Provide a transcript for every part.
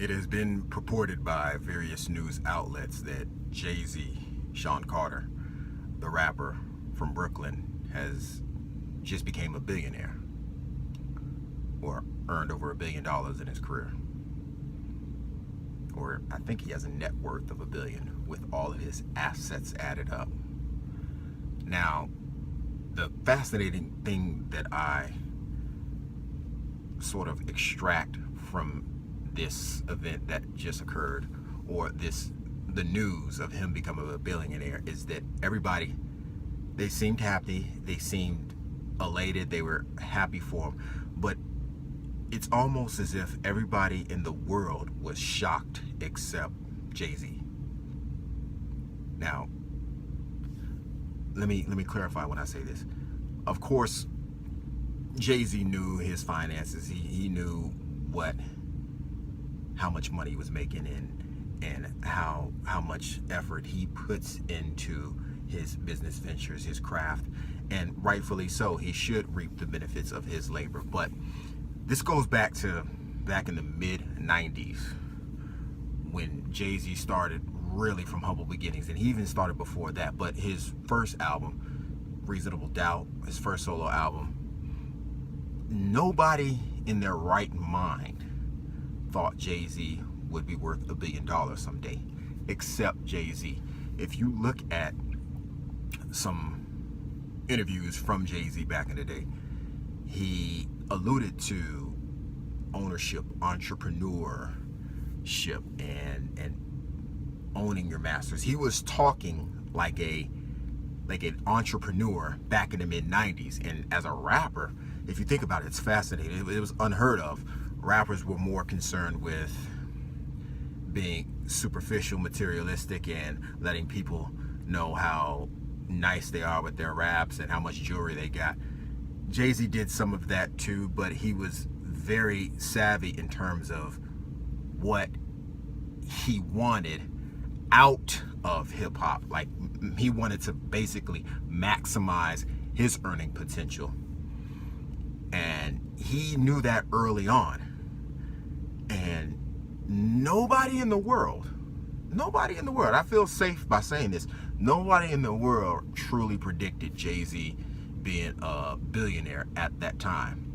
It has been purported by various news outlets that Jay-Z, Sean Carter, the rapper from Brooklyn, has just became a billionaire or earned over $1 billion in his career. Or I think he has a net worth of $1 billion with all of his assets added up. Now, the fascinating thing that I sort of extract from this event that just occurred, or the news of him becoming a billionaire, is that everybody, they seemed happy, they seemed elated, they were happy for him, but it's almost as if everybody in the world was shocked except Jay-Z. Now, let me clarify when I say this. Of course, Jay-Z knew his finances. He knew how much money he was making and how much effort he puts into his business ventures, his craft, and rightfully so. He should reap the benefits of his labor. But this goes back in the mid-90s when Jay-Z started really from humble beginnings, and he even started before that. But his first album, Reasonable Doubt, his first solo album, nobody in their right mind thought Jay-Z would be worth $1 billion someday, except Jay-Z. If you look at some interviews from Jay-Z back in the day, he alluded to ownership, entrepreneurship, and owning your masters. He was talking like an entrepreneur back in the mid-90s. And as a rapper, if you think about it, it's fascinating. It was unheard of. Rappers were more concerned with being superficial, materialistic, and letting people know how nice they are with their raps and how much jewelry they got. Jay-Z did some of that too, but he was very savvy in terms of what he wanted out of hip-hop. Like, he wanted to basically maximize his earning potential, and he knew that early on. And nobody in the world, I feel safe by saying this, nobody in the world truly predicted Jay-Z being a billionaire at that time.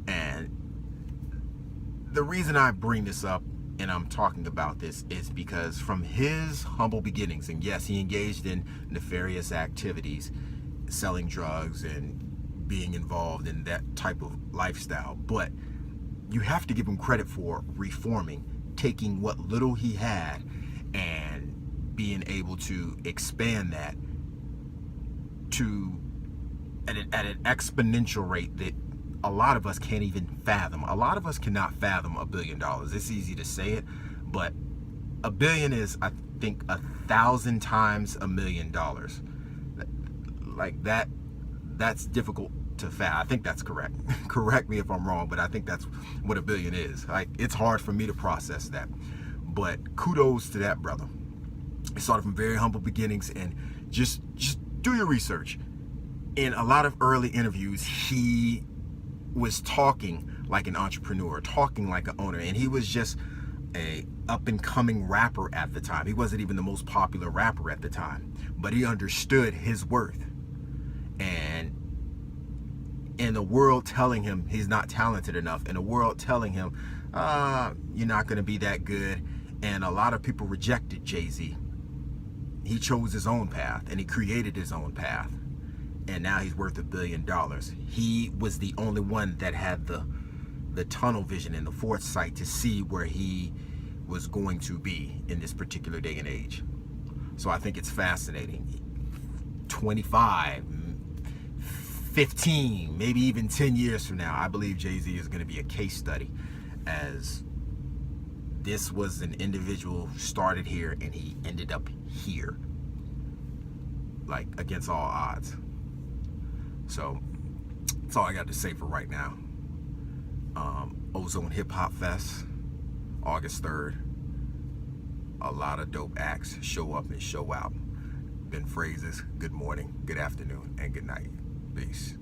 And the reason I bring this up and I'm talking about this is because from his humble beginnings, and yes, he engaged in nefarious activities, selling drugs and being involved in that type of lifestyle, but you have to give him credit for reforming, taking what little he had and being able to expand that to at an exponential rate that a lot of us can't even fathom. A lot of us cannot fathom $1 billion. It's easy to say it, but $1 billion is, I think, 1,000 times $1 million. Like that, that's difficult to fathom. I think that's correct. Correct me if I'm wrong, but I think that's what $1 billion is. Like, it's hard for me to process that. But kudos to that brother. He started from very humble beginnings, and just do your research. In a lot of early interviews, he was talking like an entrepreneur, talking like an owner, and he was just a up-and-coming rapper at the time. He wasn't even the most popular rapper at the time, but he understood his worth. And in the world telling him he's not talented enough, in the world telling him, you're not going to be that good, and a lot of people rejected Jay-Z, he chose his own path, and he created his own path. And now he's worth $1 billion. He was the only one that had the tunnel vision and the foresight to see where he was going to be in this particular day and age. So I think it's fascinating. 25, 15, maybe even 10 years from now, I believe Jay-Z is going to be a case study, as this was an individual who started here and he ended up here, like, against all odds. So that's all I got to say for right now. Ozone Hip Hop Fest, August 3rd. A lot of dope acts show up and show out. Ben Phrases, good morning, good afternoon, and good night. Peace.